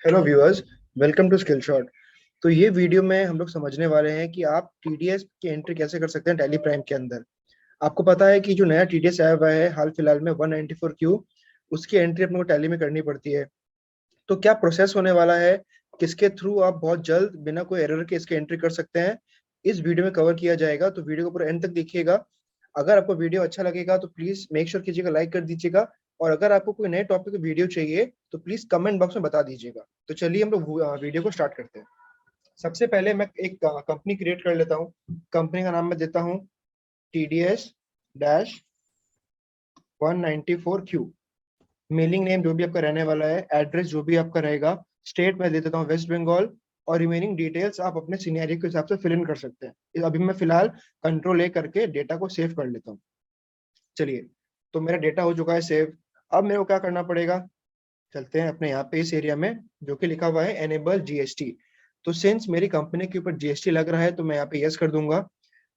Hello viewers, welcome to skill shot. तो ये video में हम लोग समझने वाले हैं कि आप टीडीएस की एंट्री कैसे कर सकते हैं टैली प्राइम के अंदर। आपको पता है कि जो नया टीडीएस आया हुआ है हाल फिलहाल में 194Q, उसकी एंट्री अपने को टैली में करनी पड़ती है। तो क्या प्रोसेस होने वाला है, किसके थ्रू आप बहुत जल्द बिना कोई एरर के इसकी एंट्री कर सकते हैं, इस वीडियो में कवर किया जाएगा। तो वीडियो को पूरा एंड तक देखिएगा। अगर आपको वीडियो अच्छा लगेगा तो प्लीज मेक श्योर कीजिएगा, लाइक कर दीजिएगा। और अगर आपको कोई नए टॉपिक की वीडियो चाहिए तो प्लीज कमेंट बॉक्स में बता दीजिएगा। तो चलिए हम लोग वीडियो को स्टार्ट करते हैं। सबसे पहले मैं एक कंपनी क्रिएट कर लेता हूँ। कंपनी का नाम मैं देता हूँ TDS-194Q। मेलिंग नेम जो भी आपका रहने वाला है, एड्रेस जो भी आपका रहेगा, स्टेट मैं दे देता हूँ वेस्ट बंगाल। और रिमेनिंग डिटेल्स आप अपने सिनेरियो के हिसाब से फिल इन कर सकते हैं। अभी मैं फिलहाल कंट्रोल ए करके डेटा को सेव कर लेता हूँ। चलिए, तो मेरा डेटा हो चुका है सेव। अब मेरे को क्या करना पड़ेगा, चलते हैं अपने यहाँ पे इस एरिया में जो कि लिखा हुआ है एनेबल जीएसटी। तो सिंस मेरी कंपनी के ऊपर जीएसटी लग रहा है तो मैं यहाँ पे यस कर दूंगा।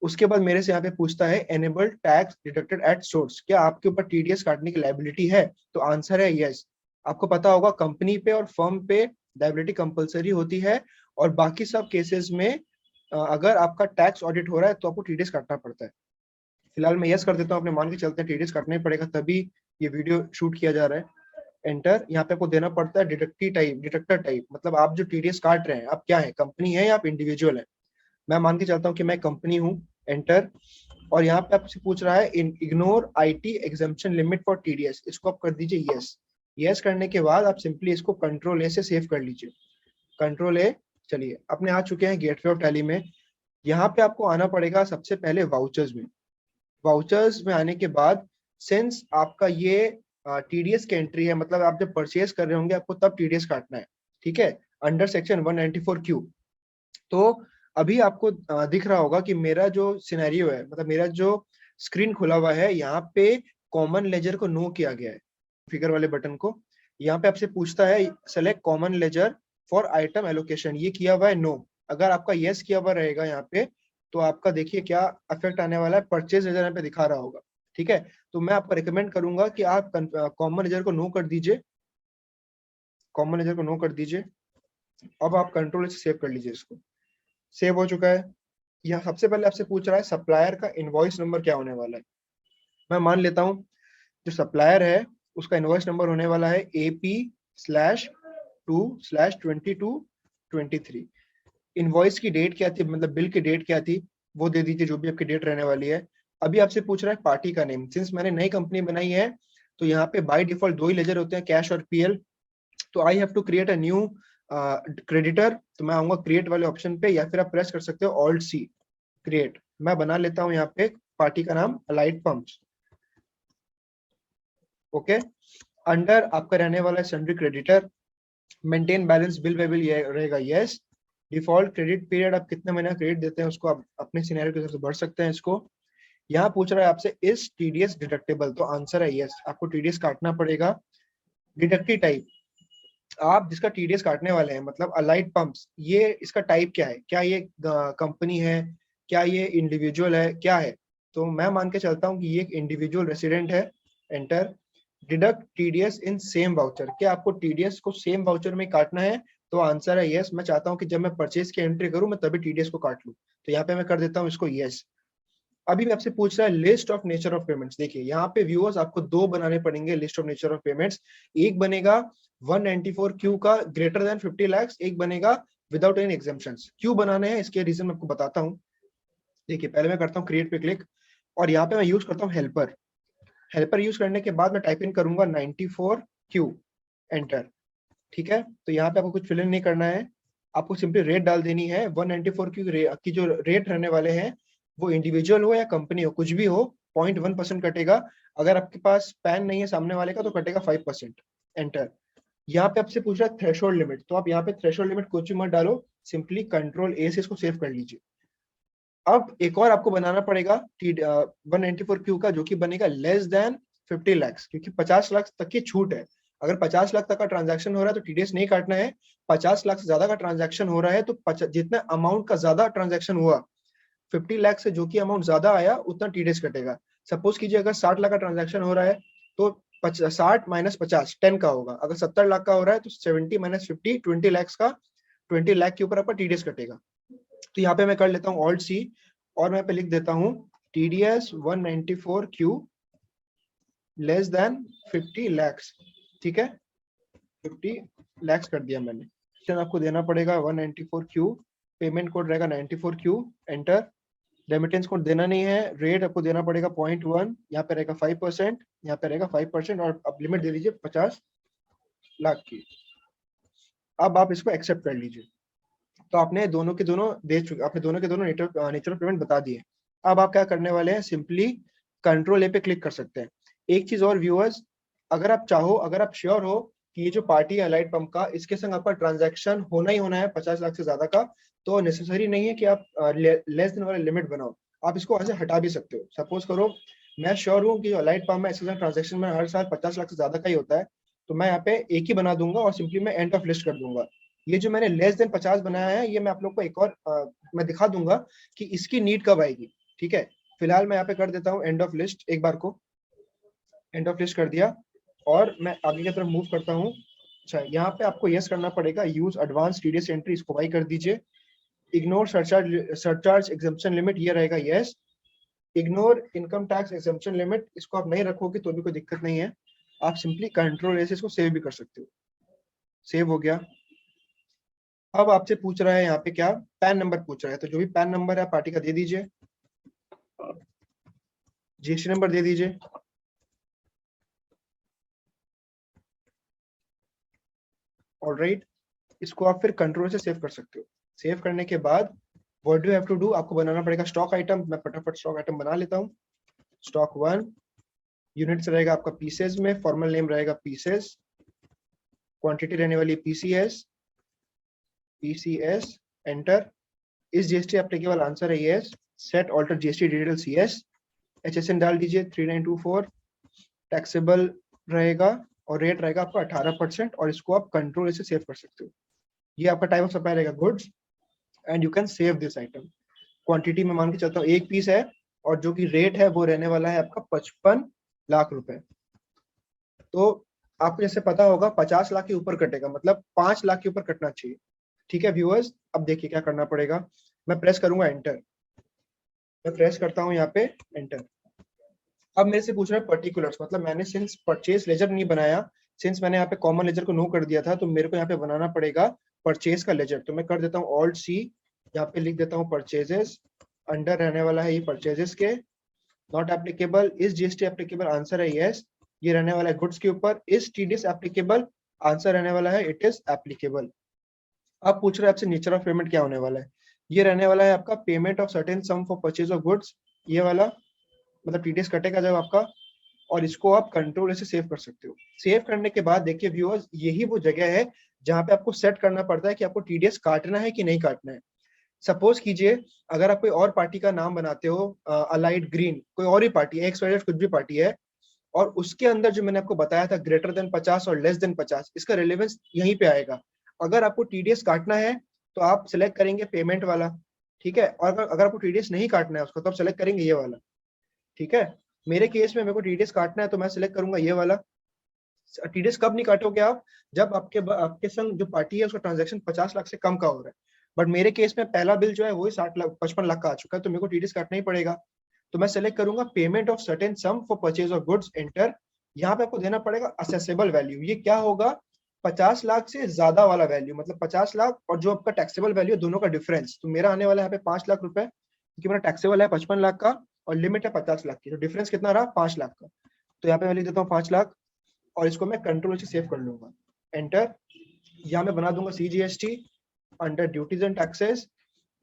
उसके बाद मेरे से यहाँ पे पूछता है enable tax deducted at source, क्या आपके ऊपर टीडीएस काटने की लाइबिलिटी है? तो आंसर है यस। आपको पता होगा कंपनी पे और फर्म पे लाइबिलिटी कंपलसरी होती है, और बाकी सब केसेस में अगर आपका टैक्स ऑडिट हो रहा है तो आपको टीडीएस काटना पड़ता है। फिलहाल मैं यस कर देता हूँ, अपने मान के चलते हैं टीडीएस काटना ही पड़ेगा, तभी ये वीडियो शूट किया जा रहा है। एंटर। यहाँ पे आपको देना पड़ता है डिटेक्टर टाइप, मतलब आप जो टीडीएस काट रहे हैं आप क्या है, कंपनी है या आप इंडिविजुअल है। मैं मान के चलता हूँ कि मैं कंपनी हूँ। एंटर। और यहाँ पे आपसे पूछ रहा है ignore IT exemption limit for TDS, इसको आप कर दीजिए यस। यस करने के बाद आप सिंपली इसको कंट्रोल ए से सेव कर लीजिए। कंट्रोल ए। चलिए, अपने आ चुके हैं गेटवे ऑफ टैली में। यहाँ पे आपको आना पड़ेगा सबसे पहले वाउचर्स में। वाउचर्स में आने के बाद सिंस आपका ये टीडीएस की एंट्री है, मतलब आप जब परचेज कर रहे होंगे आपको तब टीडीएस काटना है। ठीक है, अंडर सेक्शन 194Q। तो अभी आपको दिख रहा होगा कि मेरा जो सिनेरियो है, मतलब मेरा जो स्क्रीन खुला हुआ है, यहाँ पे कॉमन लेजर को नो किया गया है, फिगर वाले बटन को। यहाँ पे आपसे पूछता है select common ledger for item allocation, ये किया हुआ है नो। अगर आपका यस किया हुआ रहेगा यहाँ पे तो आपका देखिए क्या इफेक्ट आने वाला है, परचेज लेजर यहाँ पे दिखा रहा होगा। ठीक है, तो मैं आपको रिकमेंड करूंगा कि आप कॉमन लेजर को नो कर दीजिए। कॉमन लेजर को नो कर दीजिए। अब आप कंट्रोल से सेव कर लीजिए इसको। सेव हो चुका है। यहाँ सबसे पहले आपसे पूछ रहा है सप्लायर का इनवॉइस नंबर क्या होने वाला है। मैं मान लेता हूँ जो सप्लायर है उसका इनवॉइस नंबर होने वाला है AP/2/2223। इनवॉइस की डेट क्या थी, मतलब बिल की डेट क्या थी, वो दे दीजिए जो भी आपकी डेट रहने वाली है। अभी आपसे पूछ रहा है पार्टी का नेम। सिंस मैंने नई कंपनी बनाई है तो यहाँ पे बाय डिफॉल्ट दो ही लेजर होते हैं, कैश और पीएल। तो I have to create a new creditor. तो मैं आऊंगा क्रिएट वाले ऑप्शन पे, या फिर आप प्रेस कर सकते हो ऑल्ट सी, क्रिएट। मैं बना लेता हूँ यहाँ पे पार्टी का नाम अलाइट पंप्स। ओके। अंडर आपका रहने वाला है sundry creditor. Maintain balance bill way bill रहेगा यस। डिफॉल्ट क्रेडिट पीरियड आप कितने महीना क्रेडिट देते हैं उसको आप अपने सिनेरियो के हिसाब से भर सकते हैं इसको। यहाँ पूछ रहा है आपसे इस टीडीएस डिडक्टेबल, तो आंसर है यस, आपको टीडीएस काटना पड़ेगा। डिडक्टिव टाइप, आप जिसका टीडीएस काटने वाले हैं मतलब अलाइट पंप्स, ये इसका टाइप क्या है, क्या ये कंपनी है, क्या ये इंडिविजुअल है, क्या है? तो मैं मान के चलता हूँ कि ये एक इंडिविजुअल रेसिडेंट है। Enter. Deduct TDS in same voucher, क्या आपको टीडीएस को सेम वाउचर में काटना है? तो आंसर है यस। मैं चाहता हूँ कि जब मैं परचेज की एंट्री करूँ मैं तभी टीडीएस को काट लूँ, तो यहाँ पे मैं कर देता हूँ इसको यस। अभी आपसे पूछ रहा है list of nature of payments. देखिए यहाँ पे व्यूअर्स आपको दो बनाने पड़ेंगे list of nature of payments. एक बनेगा 194Q का ग्रेटर देन 50 lakhs, एक बनेगा विदाउट एनी एग्जेम्पशंस। क्यों बनाने हैं इसके रीजन मैं आपको बताता हूँ। देखिए पहले मैं करता हूँ क्रिएट पे क्लिक, और यहाँ पे मैं यूज करता हूँ हेल्पर। हेल्पर यूज करने के बाद मैं टाइप इन करूंगा 94Q। एंटर। ठीक है, तो यहाँ पे आपको कुछ फिल इन नहीं करना है, आपको सिंपली रेट डाल देनी है। 194 की जो रेट रहने वाले हैं वो इंडिविजुअल हो या कंपनी हो, कुछ भी हो, 0.1% कटेगा। अगर आपके पास पैन नहीं है सामने वाले का तो कटेगा 5%। एंटर। यहाँ पे आपसे पूछ रहा है थ्रेशोल्ड लिमिट, तो आप यहाँ पे थ्रेशोल्ड लिमिट कुछ मत डालो, सिंपली कंट्रोल ए से इसको सेव कर लीजिए। अब एक और आपको बनाना पड़ेगा 194Q का, जो कि बनेगा लेस देन 50 lakhs, क्योंकि 50 लाख तक की छूट है। अगर 50 लाख तक का ट्रांजैक्शन हो रहा है तो टीडीएस नहीं काटना है। 50 लाख से ज्यादा का ट्रांजैक्शन हो रहा है तो जितना अमाउंट का ज्यादा ट्रांजैक्शन हुआ, 50 लाख से जो कि अमाउंट ज्यादा आया उतना टीडीएस कटेगा। सपोज कीजिए अगर 60 लाख का ट्रांजैक्शन हो रहा है तो 60 माइनस 50 10 का होगा। अगर 70 लाख का हो रहा है तो 70 माइनस 50 20 लाख का, 20 लाख के ऊपर आपका टीडीएस कटेगा। तो यहाँ पे मैं कर लेता हूँ ऑल्ट सी और मैं पे लिख देता हूँ TDS 194Q less than 50 lakhs। ठीक है, 50 lakhs कर दिया मैंने। आपको देना पड़ेगा 194Q, पेमेंट कोड रहेगा 94Q, एंटर। रेमिटेंस कोड देना नहीं है, रेट आपको देना पड़ेगा 0.1, यहाँ पे रहेगा 5%, यहाँ पे रहेगा 5% और अब लिमिट दे दीजिए 50 लाख की। अब आप इसको एक्सेप्ट कर लीजिए। तो आपने दोनों के दोनों दे चुके, आपने दोनों के दोनों नेचर ऑफ पेमेंट बता दिए। अब आप क्या करने वाले हैं, सिंपली कंट्रोल ए पे क्लिक कर सकते हैं। एक चीज और व्यूअर्स, अगर आप चाहो, अगर आप श्योर हो कि ये जो पार्टी है लाइट पंप का, इसके संग आपका ट्रांजैक्शन होना ही होना है 50 लाख से ज्यादा का, तो नेसेसरी नहीं है कि आप लेस देन वाला लिमिट बनाओ, आप इसको वहां से हटा भी सकते हो। सपोज करो मैं श्योर हूँ कि लाइट पंप में ऐसे ट्रांजेक्शन में हर साल 50 लाख से ज्यादा का ही होता है, तो मैं यहाँ पे एक ही बना दूंगा और सिंपली मैं एंड ऑफ लिस्ट कर दूंगा। ये जो मैंने लेस देन 50 बनाया है, ये मैं आप लोग को एक और मैं दिखा दूंगा कि इसकी नीड कब आएगी। ठीक है, फिलहाल मैं यहाँ पे कर देता हूँ एंड ऑफ लिस्ट, एक बार को एंड ऑफ लिस्ट कर दिया और मैं आगे की तरफ मूव करता हूँ। अच्छा, यहाँ पे आपको यस करना पड़ेगा, यूज एडवांस टीडीएस एंट्री, इसको वाई कर दीजिए। इग्नोर सरचार्ज एग्जम्पशन लिमिट, ये रहेगा yes. Ignore income tax exemption limit, इसको आप नहीं रखोगे तो भी कोई दिक्कत नहीं है, आप सिंपली कंट्रोल ए से इसको सेव भी कर सकते हो। सेव हो गया। अब आपसे पूछ रहा है यहाँ पे क्या, पैन नंबर पूछ रहा है, तो जो भी पैन नंबर है पार्टी का दे दीजिए, जीएसटी नंबर दे दीजिए। ऑलराइट, इसको आप फिर कंट्रोल से सेव कर सकते हो। सेव करने के बाद what do have to do, आपको बनाना पड़ेगा स्टॉक आइटम। मैं फटाफट स्टॉक आइटम बना लेता हूँ। स्टॉक 1, यूनिट्स रहेगा आपका पीसेज में, फॉर्मल नेम रहेगा पीसेज, क्वांटिटी रहने वाली PCS, PCS, enter. Is GST applicable, answer है yes. Set alter GST details yes, HSN डाल दीजिए 3924, टैक्सेबल रहेगा और रेट रहेगा आपका 18% और इसको आप कंट्रोल से सेव कर सकते हो। ये आपका टाइप ऑफ सप्लाई रहेगा goods and you can save this item. Quantity में मान के चलता हूँ 1 पीस है और जो कि रेट है वो रहने वाला है आपका 55 लाख रुपए। तो आपको जैसे पता होगा 50 लाख के ऊपर कटेगा, मतलब 5 लाख के ऊपर कटना चाहिए। ठीक है व्यूअर्स, अब देखिए क्या करना पड़ेगा। मैं प्रेस करूंगा एंटर, मैं प्रेस करता हूँ यहाँ पे एंटर। अब मेरे से पूछ रहा है पर्टिकुलर्स, मतलब मैंने सिंस परचेज लेजर नहीं बनाया, सिंस मैंने यहाँ पे कॉमन लेजर को नो कर दिया था, तो मेरे को यहाँ पे बनाना पड़ेगा परचेज का लेजर। तो मैं कर देता हूँ ऑल्ट सी, यहाँ पे लिख देता हूँ परचेजेस, अंडर रहने वाला है ये परचेजेस के, नॉट एप्लीकेबल। इस जीएसटी एप्लीकेबल, आंसर है यस। ये रहने वाला है गुड्स के ऊपर। इस टीडीएस एप्लीकेबल, आंसर रहने वाला है इट इज एप्लीकेबल। अब पूछ रहे हैं आपसे नेचर ऑफ पेमेंट क्या होने वाला है, ये रहने वाला है आपका payment of certain some for purchase of goods, ये वाला मतलब टीडीएस कटेगा जब आपका, और इसको आप कंट्रोल से सेव कर सकते हो। सेव करने के बाद देखिए व्यूअर्स, यही वो जगह है जहां पे आपको सेट करना पड़ता है कि आपको टीडीएस काटना है कि नहीं काटना है। सपोज कीजिए अगर आप कोई और पार्टी का नाम बनाते हो, अलाइड ग्रीन, कोई और ही पार्टी है, एक्स वाई जेड कुछ भी पार्टी है, और उसके अंदर जो मैंने आपको बताया था ग्रेटर देन 50 और लेस देन 50, इसका रिलेवेंस यहीं पे आएगा। अगर आपको टीडीएस काटना है तो आप सिलेक्ट करेंगे पेमेंट वाला, ठीक है, और अगर आपको टीडीएस नहीं काटना है उसको तो आप सिलेक्ट करेंगे ये वाला। ठीक है, मेरे केस में मेरे को टीडीएस काटना है तो मैं सिलेक्ट करूंगा ये वाला। टीडीएस कब नहीं काटोगे आप, जब आपके संग जो पार्टी है उसका ट्रांजेक्शन 50 लाख से कम का हो रहा है। बट मेरे केस में पहला बिल जो है वही 60 लाख 55 लाख का आ चुका है, तो मेरे को टीडीएस काटना ही पड़ेगा। तो मैं सेलेक्ट करूंगा payment of certain some for purchase of goods, enter. यहाँ पे आपको देना पड़ेगा असेसेबल वैल्यू, ये क्या होगा, 50 लाख से ज्यादा वाला वैल्यू, मतलब 50 लाख और जो आपका टैक्सेबल वैल्यू दोनों का डिफरेंस। तो मेरा आने वाला है यहाँ पे 5 लाख रुपए, क्योंकि मेरा टैक्सेबल है 55 लाख का और लिमिट है 50 लाख की, तो डिफरेंस कितना रहा, 5 लाख का। तो यहाँ पे मैं लिख देता हूँ 5 लाख और इसको मैं कंट्रोल से सेव कर लूंगा, एंटर। यहाँ मैं बना दूंगा CGST under duties and taxes,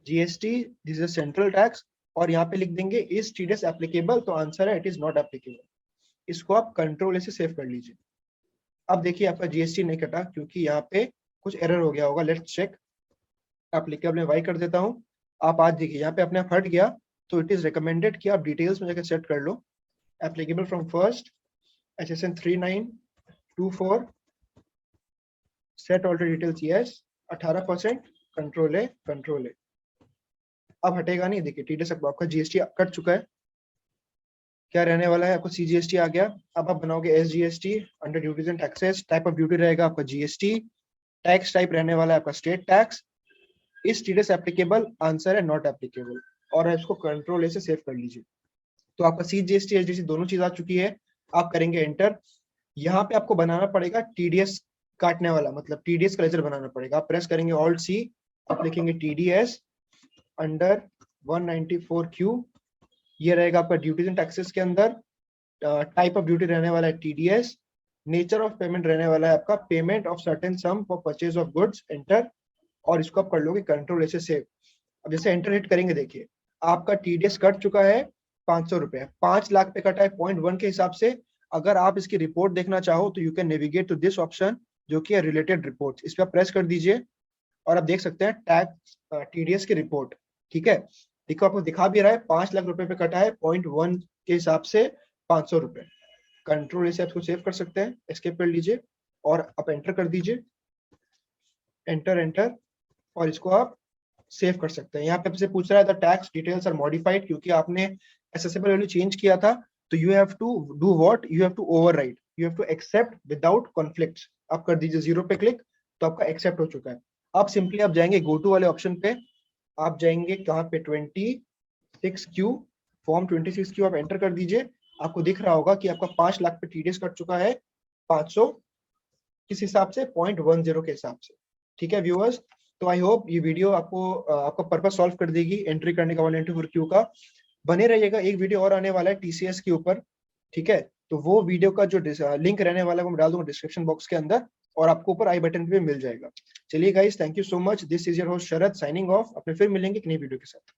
GST this is central tax, और यहाँ पे लिख देंगे इज टीडीएस एप्लीकेबल, तो आंसर है इट इज नॉट एप्लीकेबल। इसको आप कंट्रोल से सेव कर लीजिए। अब देखिए आपका जीएसटी नहीं कटा क्योंकि यहाँ पे कुछ एरर हो गया होगा, लेट्स चेक। एप्लीकेबल में वाई कर देता हूँ, आप आज देखिए यहाँ पे अपने आप हट गया, तो इट इज रिकमेंडेड कि आप डिटेल्स में जाकर सेट कर लो। Applicable from first HSN 3924, set alter details yes, 18%, control है कंट्रोल है। अब हटेगा नहीं, देखिए टीडीएस आपका जीएसटी कट चुका है। क्या रहने वाला है आपका, CGST आ गया। अब आप बनाओगे SGST under duties and taxes. Type of duty रहेगा आपका GST। टैक्स टाइप रहने वाला है आपका स्टेट टैक्स। इस TDS एप्लीकेबल, आंसर है नॉट एप्लीकेबल, और इसको कंट्रोल ए से सेव कर लीजिए। तो आपका CGST SGST दोनों चीज आ चुकी है। आप करेंगे एंटर। यहाँ पे आपको बनाना पड़ेगा TDS काटने वाला, मतलब TDS का लेजर बनाना पड़ेगा। आप प्रेस करेंगे Alt C, आप लिखेंगे TDS अंडर 194Q। ये रहेगा आपका ड्यूटीज एंड टैक्सेस के अंदर। टाइप ऑफ ड्यूटी रहने वाला है TDS। नेचर ऑफ पेमेंट रहने वाला है आपका payment of certain some for purchase of goods, enter. और इसको आप कर लोगे कंट्रोल ऐसे सेव। अब जैसे एंटर हिट करेंगे, देखिए आपका TDS कट चुका है 500 रुपए, 5 लाख पे कटा है 0.1 के हिसाब से। अगर आप इसकी रिपोर्ट देखना चाहो तो you can navigate to this option, जो कि है रिलेटेड रिपोर्ट। इस पर प्रेस कर दीजिए और आप देख सकते हैं टैक्स TDS की रिपोर्ट। ठीक है, देखो आपको दिखा भी रहा है 5 लाख रुपए पे कटा है 0.1 के हिसाब से 500 रुपए। कंट्रोल इसे आपको सेव कर सकते हैं, एस्केप कर लीजिए और आप एंटर कर दीजिए। एंटर एंटर, और इसको आप सेव कर सकते हैं। यहाँ पे आपसे पूछ रहा है the tax details are modified, क्योंकि आपने एसेसेबल वैल्यू चेंज किया था। तो you have to do what, you have to override, you have to accept without conflict. आप कर दीजिए 0 पे क्लिक, तो आपका एक्सेप्ट हो चुका है। अब सिंपली आप जाएंगे गो टू वाले ऑप्शन पे। आप जाएंगे कहाँ पे, 26Q, फॉर्म 26Q आप एंटर कर दीजिए। आपको दिख रहा होगा कि आपका 5 लाख पे TDS कट चुका है 500 किस हिसाब से, 0.10 के हिसाब से। ठीक है व्यूअर्स, तो आई होप ये वीडियो आपको आपका पर्पस सॉल्व कर देगी एंट्री करने का 194Q का। बने रहिएगा, एक वीडियो और आने वाला है TCS के ऊपर। ठीक है, तो वो वीडियो का जो लिंक रहने वाला है वो मैं डाल दूंगा डिस्क्रिप्शन बॉक्स के अंदर, और आपको ऊपर आई बटन पे मिल जाएगा। चलिए guys, thank you so much. This is your host Sharad signing off. अपने फिर मिलेंगे एक नई वीडियो के साथ।